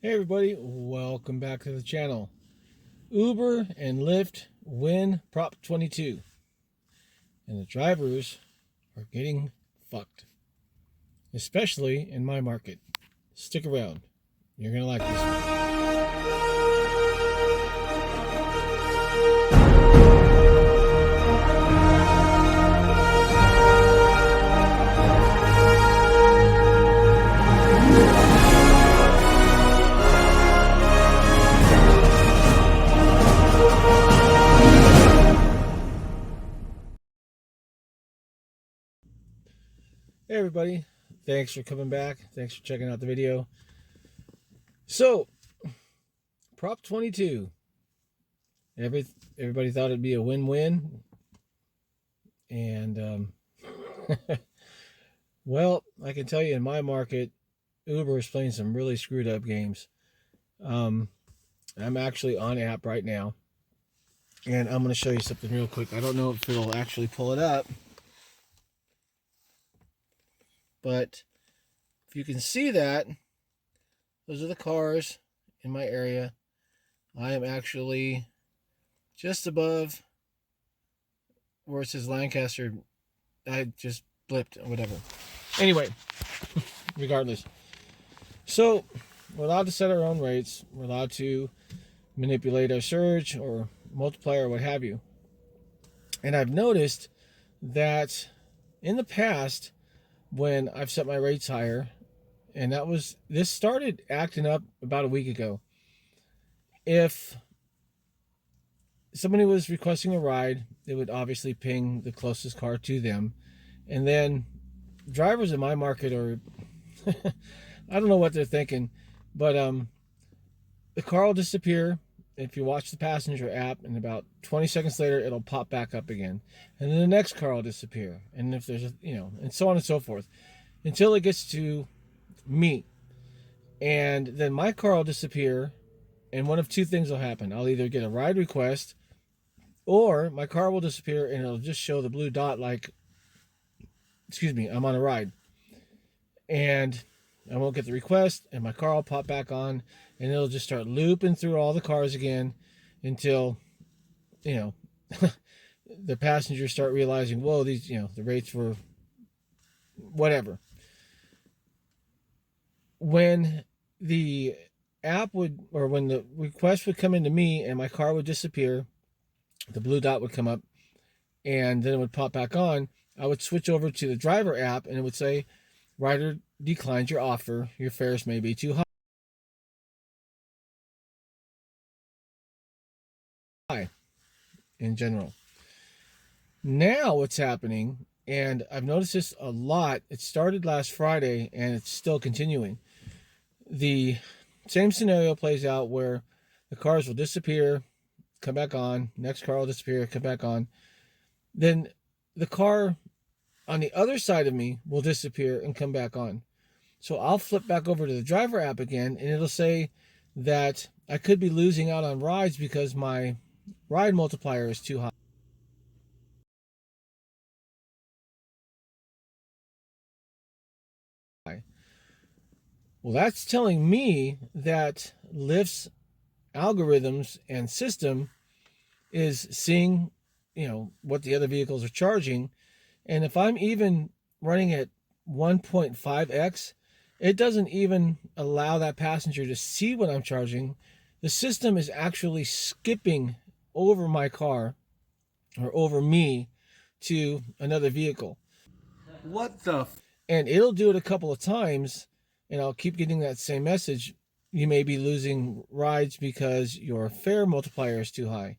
Hey everybody, welcome back to the channel. Uber and Lyft win Prop 22, and the drivers are getting fucked, especially in my market. Stick around, you're gonna like this one. Hey everybody, thanks for coming back. Thanks for checking out the video. So, Prop 22. Everybody thought it'd be a win-win, and well, I can tell you in my market, Uber is playing some really screwed up games. I'm actually on app right now, and I'm going to show you something real quick. I don't know if it'll actually pull it up, but if you can see that, those are the cars in my area. I am actually just above where it says Lancaster. I just blipped or whatever. Anyway, regardless. So, we're allowed to set our own rates. We're allowed to manipulate our surge or multiplier or what have you. And I've noticed that in the past, when I've set my rates higher, and this started acting up about a week ago. If somebody was requesting a ride, it would obviously ping the closest car to them. And then drivers in my market are, I don't know what they're thinking, but the car will disappear. If you watch the passenger app, and about 20 seconds later, it'll pop back up again. And then the next car will disappear. And if there's and so on and so forth, until it gets to me. And then my car will disappear, and one of two things will happen. I'll either get a ride request, or my car will disappear and it'll just show the blue dot like, excuse me, I'm on a ride. And I won't get the request, and my car will pop back on, and it'll just start looping through all the cars again until, the passengers start realizing, whoa, these, the rates were whatever. When the when the request would come into me and my car would disappear, the blue dot would come up, and then it would pop back on. I would switch over to the driver app, and it would say, "Rider declines your offer. Your fares may be too high." In general. Now what's happening, and I've noticed this a lot. It started last Friday, and it's still continuing. The same scenario plays out where the cars will disappear, come back on. Next car will disappear, come back on. Then the car on the other side of me will disappear and come back on. So I'll flip back over to the driver app again, and it'll say that I could be losing out on rides because my ride multiplier is too high. Well, that's telling me that Lyft's algorithms and system is seeing, what the other vehicles are charging. And if I'm even running at 1.5x, it doesn't even allow that passenger to see what I'm charging. The system is actually skipping over my car or over me to another vehicle. What the? And it'll do it a couple of times, and I'll keep getting that same message. You may be losing rides because your fare multiplier is too high.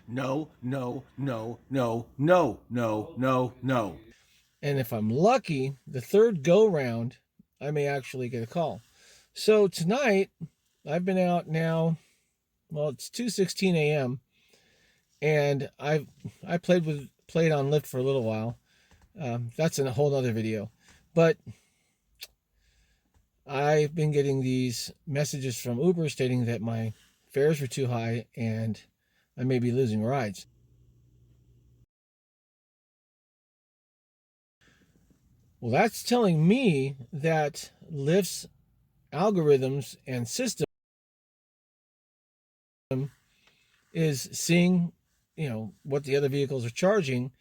No, no, no, no, no, no, no, no. And if I'm lucky, the third go round, I may actually get a call. So tonight, I've been out now. Well, it's 2:16 a.m. and I played on Lyft for a little while. That's in a whole other video, but I've been getting these messages from Uber stating that my fares were too high and I may be losing rides. Well, that's telling me that Lyft's algorithms and system is seeing, what the other vehicles are charging.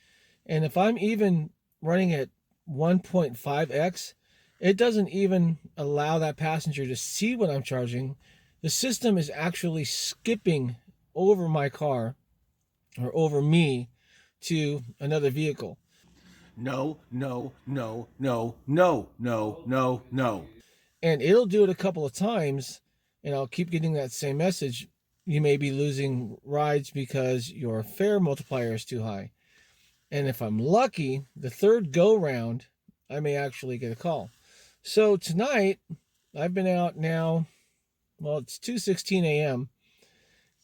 And if I'm even running at 1.5x, it doesn't even allow that passenger to see what I'm charging. The system is actually skipping over my car or over me to another vehicle. No, no, no, no, no, no, no, no. And it'll do it a couple of times, and I'll keep getting that same message. You may be losing rides because your fare multiplier is too high. And if I'm lucky, the third go round, I may actually get a call. So tonight, I've been out now. Well, it's 2:16 a.m.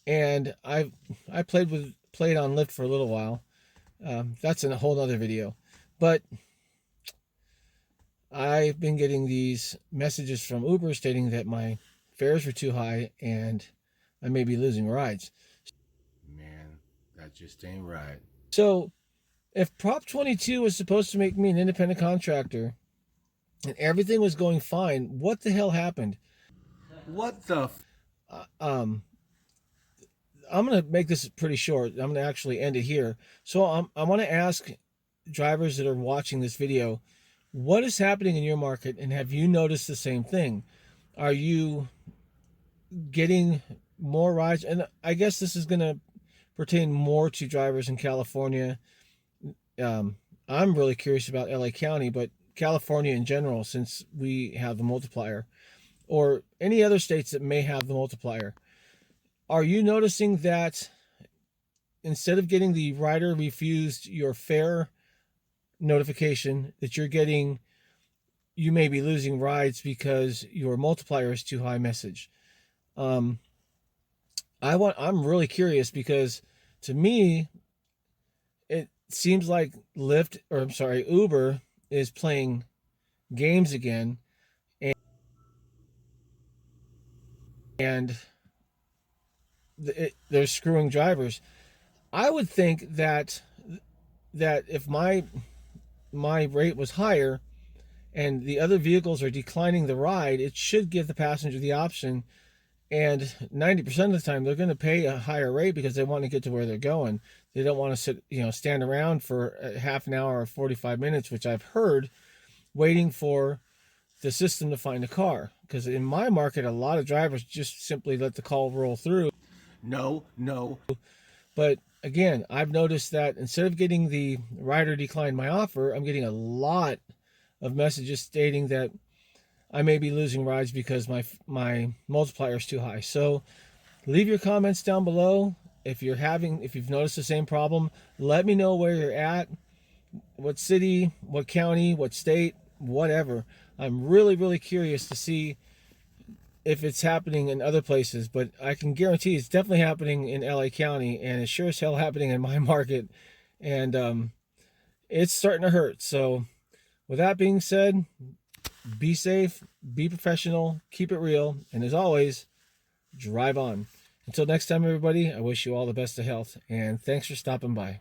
and I played on Lyft for a little while. That's in a whole other video, but I've been getting these messages from Uber stating that my fares were too high and I may be losing rides. Man, that just ain't right. So if Prop 22 was supposed to make me an independent contractor and everything was going fine, what the hell happened? What the I'm going to make this pretty short. I'm going to actually end it here. So I want to ask drivers that are watching this video, what is happening in your market, and have you noticed the same thing? Are you getting more rides? And I guess this is going to pertain more to drivers in California. I'm really curious about LA County, but California in general, since we have the multiplier, or any other states that may have the multiplier. Are you noticing that instead of getting the rider refused your fare notification, that you're getting, you may be losing rides because your multiplier is too high message? I'm really curious, because to me, it seems like Uber is playing games again, and they're screwing drivers. I would think that if my rate was higher and the other vehicles are declining the ride, it should give the passenger the option. And 90% of the time, they're going to pay a higher rate because they want to get to where they're going. They don't want to stand around for a half an hour or 45 minutes, which I've heard, waiting for the system to find a car. Because in my market, a lot of drivers just simply let the call roll through. No, no. But again, I've noticed that instead of getting the rider decline my offer, I'm getting a lot of messages stating that I may be losing rides because my multiplier is too high. So leave your comments down below. If you've noticed the same problem, let me know where you're at, what city, what county, what state, whatever. I'm really, really curious to see if it's happening in other places, but I can guarantee it's definitely happening in LA County, and it's sure as hell happening in my market, and it's starting to hurt. So with that being said, be safe, be professional, keep it real, and as always, drive on. Until next time, everybody, I wish you all the best of health, and thanks for stopping by.